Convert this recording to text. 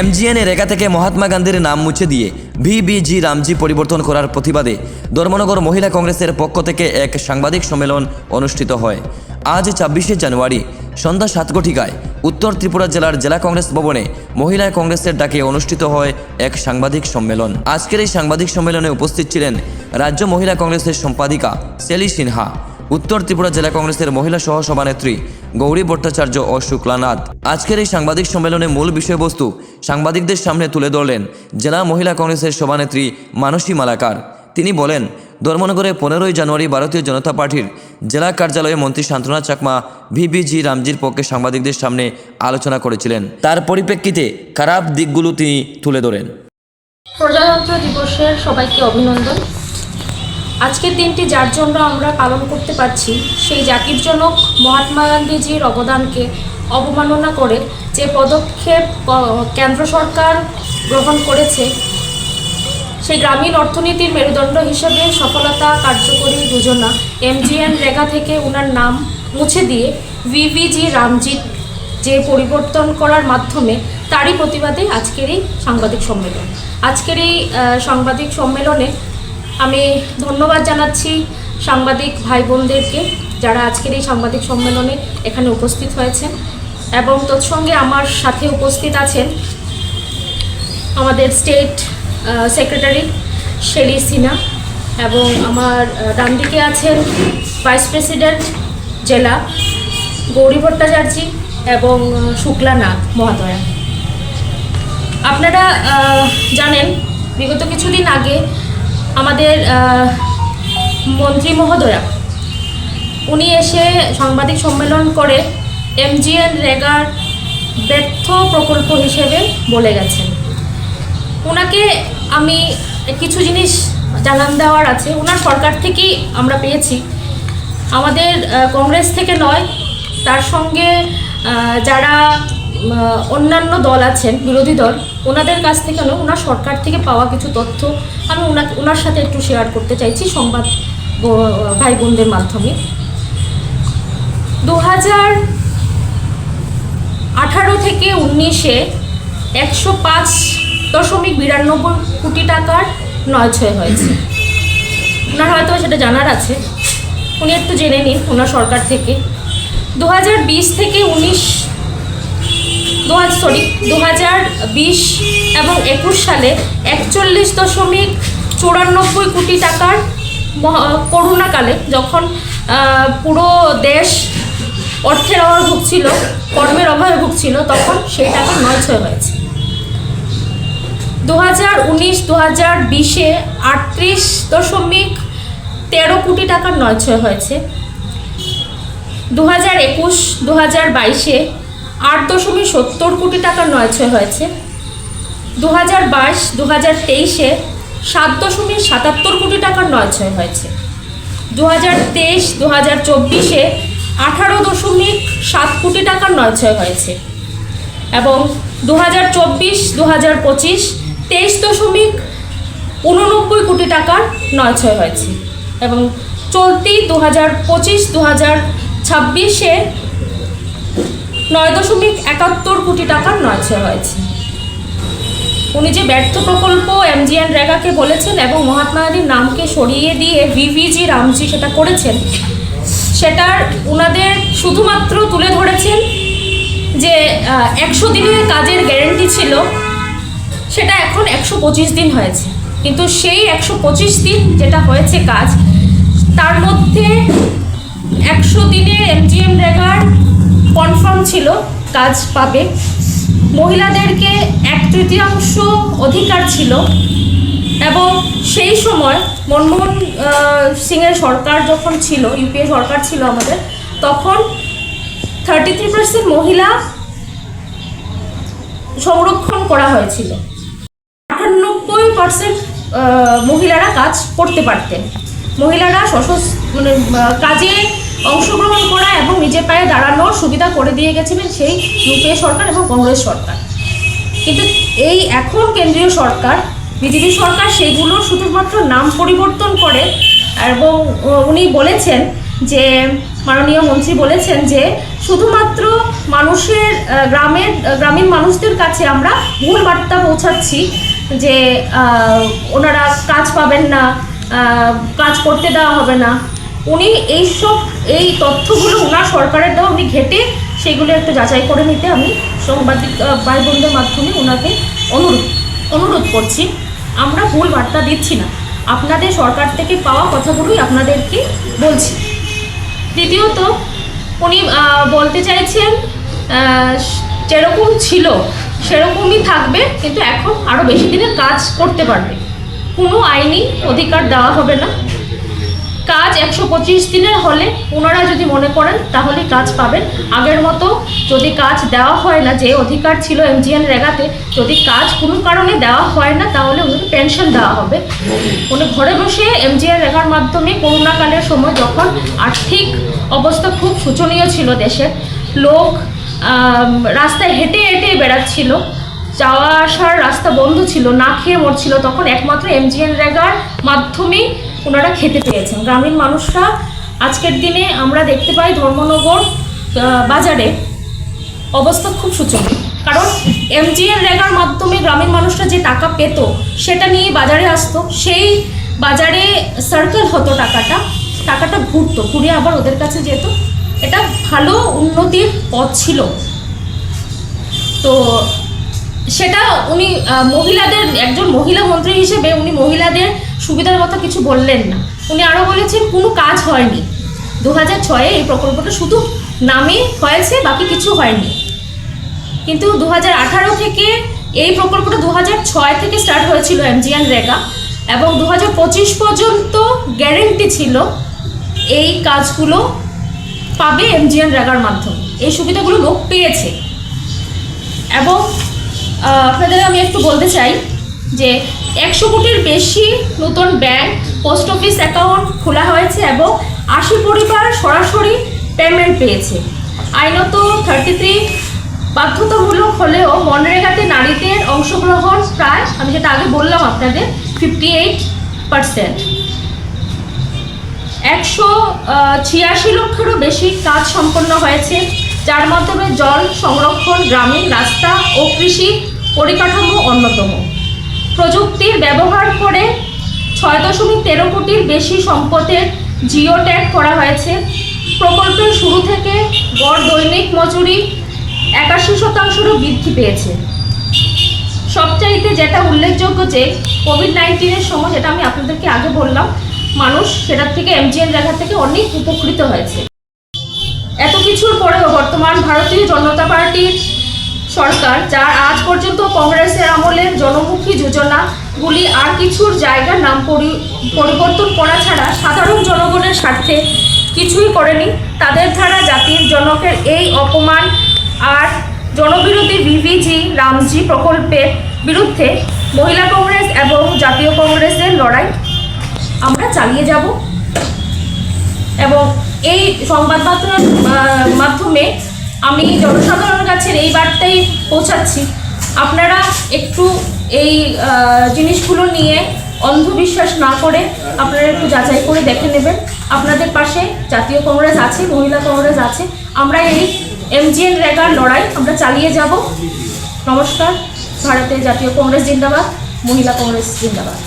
MGN রেগা থেকে মহাত্মা গান্ধীর নাম মুছে দিয়ে ভিবিজি রামজি পরিবর্তন করার প্রতিবাদে ধর্মনগর মহিলা কংগ্রেসের পক্ষ থেকে এক সাংবাদিক সম্মেলন অনুষ্ঠিত হয়। আজ ২৬শে জানুয়ারি সন্ধ্যা ৭ ঘটিকায় উত্তর ত্রিপুরা জেলার জেলা কংগ্রেস ভবনে মহিলা কংগ্রেসের ডাকে অনুষ্ঠিত হয় এক সাংবাদিক সম্মেলন। আজকের এই সাংবাদিক সম্মেলনে উপস্থিত ছিলেন রাজ্য মহিলা কংগ্রেসের সম্পাদিকা সেলি সিনহা, উত্তর ত্রিপুরা জেলা কংগ্রেসের মহিলা সহ সভানেত্রী গৌরী ভট্টাচার্য ও শুক্লানাথ। আজকের এই সাংবাদিক সম্মেলনে মূল বিষয়বস্তু সাংবাদিকদের সামনে তুলে ধরলেন জেলা মহিলা কংগ্রেসের সভানেত্রী মানসী মালাকার। তিনি বলেন, ধর্মনগরে 15ই জানুয়ারি ভারতীয় জনতা পার্টির জেলা কার্যালয়ে মন্ত্রী শান্তনা চাকমা ভিবিজি রামজির পক্ষে সাংবাদিকদের সামনে আলোচনা করেছিলেন। তার পরিপ্রেক্ষিতে খারাপ দিকগুলো তিনি তুলে ধরেন। প্রজাতন্ত্র দিবসের সবাইকে অভিনন্দন। আজকের দিনটি যার জন্য আমরা পালন করতে পারছি, সেই জাতির জনক মহাত্মা গান্ধীজির অবদানকে অবমাননা করে যে পদক্ষেপ কেন্দ্র সরকার গ্রহণ করেছে, সেই গ্রামীণ অর্থনীতির মেরুদণ্ড হিসেবে সফলতা কার্যকরী যোজনা এমজিএন রেগা থেকে ওনার নাম মুছে দিয়ে ভিবিজি রামজিৎ যে পরিবর্তন করার মাধ্যমে তারই প্রতিবাদে আজকের এই সাংবাদিক সম্মেলন। আজকের এই সাংবাদিক সম্মেলনে আমি ধন্যবাদ জানাচ্ছি সাংবাদিক ভাই বোনদেরকে, যারা আজকের এই সাংবাদিক সম্মেলনে এখানে উপস্থিত হয়েছেন, এবং তৎসঙ্গে আমার সাথে উপস্থিত আছেন আমাদের স্টেট সেক্রেটারি সেলি সিনহা, এবং আমার ডান দিকে আছেন ভাইস প্রেসিডেন্ট জেলা গৌরী ভট্টাচার্য এবং শুক্লানাথ মহোদয়া। আপনারা জানেন, বিগত কিছুদিন আগে আমাদের মন্ত্রী মহোদয়া উনি এসে সাংবাদিক সম্মেলন করে এমজিএন রেগার ব্যর্থ প্রকল্প হিসেবে বলে গেছেন। ওনাকে আমি কিছু জিনিস জানান দেওয়ার আছে। ওনার সরকার থেকেই আমরা পেয়েছি, আমাদের কংগ্রেস থেকে নয়, তার সঙ্গে যারা অন্যান্য দল আছেন, বিরোধী দল, ওনাদের কাছ থেকে নয়, ওনার সরকার থেকে পাওয়া কিছু তথ্য আমি ওনার সাথে একটু শেয়ার করতে চাইছি সংবাদ ভাই বোনদের মাধ্যমে। 2018 থেকে 19-এ 105.92 কোটি টাকার নয়ছয় হয়েছে। ওনার হয়তো সেটা জানার আছে, উনি একটু জেনে নিন ওনার সরকার থেকে। 2020 থেকে 2020 এবং 21 সালে 41.94 কোটি টাকার করোনাকালে, যখন পুরো দেশ অর্থের অভাবে ভুগছিল, কর্মের অভাবে ভুগছিল, তখন সেই টাকা নয়ছয় হয়েছে। 2019-2020-এ 38.13 কোটি টাকার নয়ছয় হয়েছে। 2021-2022-এ 8.70 কোটি টাকার নয়ছয় হয়েছে। 2022-2023-এ 7.77 কোটি টাকার নয়ছয় হয়েছে। 2023-2024-এ 18.7 কোটি টাকার নয়ছয় হয়েছে, এবং 2024-2025 23.89 কোটি টাকার নয়ছয় হয়েছে, এবং চলতি 2025-2026-এ 9.71 কোটি টাকার নয়ছয় হয়েছে। উনি যে ব্যর্থ প্রকল্প এমজিএন রেগাকে বলেছেন এবং মহাত্মা গান্ধীর নামকে সরিয়ে দিয়ে ভিবিজি রামজি সেটা করেছেন, সেটার ওনাদের শুধুমাত্র তুলে ধরেছেন যে 100 দিনের কাজের গ্যারেন্টি ছিল, সেটা এখন 125 দিন হয়েছে। কিন্তু সেই 125 দিন যেটা হয়েছে কাজ, তার মধ্যে 100 দিনে এমজিএন রেগার কনফার্ম ছিল কাজ পাবে, মহিলাদেরকে 1/3 অধিকার ছিল, এবং সেই সময় মনমোহন সিংয়ের সরকার যখন ছিল, ইউপিএ সরকার ছিল আমাদের, তখন 33% মহিলা সংরক্ষণ করা হয়েছিল। 98% মহিলারা কাজ করতে পারতেন। মহিলারা কাজে অংশগ্রহণ করা এবং নিজের পায়ে দাঁড়ানোর সুবিধা করে দিয়ে গেছিলেন সেই ইউপিএ সরকার এবং কংগ্রেস সরকার। কিন্তু এই এখন কেন্দ্রীয় সরকার, বিজেপি সরকার, সেইগুলোর শুধুমাত্র নাম পরিবর্তন করে, এবং উনি বলেছেন যে মাননীয় মন্ত্রী বলেছেন যে শুধুমাত্র মানুষের গ্রামীণ মানুষদের কাছে আমরা ভুল বার্তা পৌঁছাচ্ছি যে ওনারা কাজ পাবেন না, কাজ করতে দেওয়া হবে না। উনি এই তথ্যগুলো ওনার সরকারের দেওয়া উনি ঘেটে সেগুলো একটু যাচাই করে নিতে আমি সাংবাদিক ভাই বোনদের মাধ্যমে ওনাকে অনুরোধ করছি। আমরা ভুল বার্তা দিচ্ছি না, আপনাদের সরকার থেকে পাওয়া কথাগুলোই আপনাদেরকে বলছি। দ্বিতীয়ত উনি বলতে চাইছেন যেরকম ছিল সেরকমই থাকবে, কিন্তু এখন আরও বেশি দিনের কাজ করতে পারবে, কোনো আইনি অধিকার দেওয়া হবে না। কাজ 125 দিনের হলে ওনারা যদি মনে করেন তাহলে কাজ পাবেন। আগের মতো যদি কাজ দেওয়া হয় না, যে অধিকার ছিল MGNREGAতে, যদি কাজ কোনো কারণে দেওয়া হয় না তাহলে ওনাকে পেনশন দেওয়া হবে। উনি ঘরে বসে MGNREGAর মাধ্যমে করোনাকালের সময় যখন আর্থিক অবস্থা খুব শোচনীয় ছিল দেশের, লোক রাস্তায় হেঁটে হেঁটে বেড়াচ্ছিল, যাওয়া আসার রাস্তা বন্ধ ছিল, না খেয়ে মরছিল, তখন একমাত্র MGNREGAর মাধ্যমেই ওনারা খেতে পেয়েছেন। গ্রামীণ মানুষরা আজকের দিনে আমরা দেখতে পাই ধর্মনগর বাজারে অবস্থা খুব শোচনীয়, কারণ MGNREGAর মাধ্যমে গ্রামীণ মানুষরা যে টাকা পেত সেটা নিয়ে বাজারে আসতো, সেই বাজারে সার্কেল হতো, টাকাটা ঘুরে আবার ওদের কাছে যেত। এটা ভালো উন্নতির পথ ছিল। তো সেটা উনি মহিলাদের, একজন মহিলা মন্ত্রী হিসেবে উনি মহিলাদের সুবিধার কথা কিছু বললেন না। উনি আরও বলেছেন কোনো কাজ হয়নি। 2006-এ এই প্রকল্পটা শুধু নামে হয়েছে, বাকি কিছু হয়নি। কিন্তু 2018 থেকে এই প্রকল্পটা 2006 থেকে স্টার্ট হয়েছিল MGNREGA, এবং 2025 পর্যন্ত গ্যারেন্টি ছিল এই কাজগুলো পাবে MGNREGAর মাধ্যমে। এই সুবিধাগুলো লোক পেয়েছে। এবং আপনাদের আমি একটু বলতে চাই যে 100 কোটির বেশি নতুন ব্যাংক, পোস্ট অফিস অ্যাকাউন্ট খোলা হয়েছে এবং 80 পরিবার সরাসরি পেমেন্ট পেয়েছে। আইনত 33 বাধ্যতামূলক হলেও মনরেগাতে নারীদের অংশগ্রহণ প্রায়, আমি যেটা আগে বললাম আপনাদের, 58%। 186 লক্ষেরও বেশি কাজ সম্পন্ন হয়েছে, যার মাধ্যমে জল সংরক্ষণ, গ্রামীণ রাস্তা ও কৃষি পরিকাঠামো অন্যতম। প্রযুক্তির ব্যবহার করে 6.13 কোটির বেশি সম্পদের জিও ট্যাগ করা হয়েছে। প্রকল্পের শুরু থেকে গড় দৈনিক মজুরি 81%-রও বৃদ্ধি পেয়েছে। সবচাইতে যেটা উল্লেখযোগ্য যে কোভিড-19-এর সময়, যেটা আমি আপনাদেরকে আগে বললাম, মানুষ সেটার থেকে MGNREGA থেকে অনেক উপকৃত হয়েছে। এত কিছুর পরেও বর্তমান ভারতীয় জনতা পার্টির সরকার, যার আজ পর্যন্ত কংগ্রেসের আমলের জনমুখী যোজনাগুলি আর কিছুর জায়গার নাম পরিবর্তন করা ছাড়া সাধারণ জনগণের স্বার্থে কিছুই করেনি, তাদের দ্বারা জাতির জনকের এই অপমান আর জনবিরোধী বিবিজি রামজি প্রকল্পের বিরুদ্ধে মহিলা কংগ্রেস এবং জাতীয় কংগ্রেসের লড়াই আমরা চালিয়ে যাব। এবং এই সংবাদ মাধ্যমে আমি জনসাধারণের কাছে এই বার্তাই পৌঁছাচ্ছি, আপনারা একটু এই জিনিসগুলো নিয়ে অন্ধবিশ্বাস না করে আপনারা একটু যাচাই করে দেখে নেবেন। আপনাদের পাশে জাতীয় কংগ্রেস আছে, মহিলা কংগ্রেস আছে। আমরা এই MGNREGAর লড়াই আমরা চালিয়ে যাব। নমস্কার। ভারতের জাতীয় কংগ্রেস জিন্দাবাদ, মহিলা কংগ্রেস জিন্দাবাদ।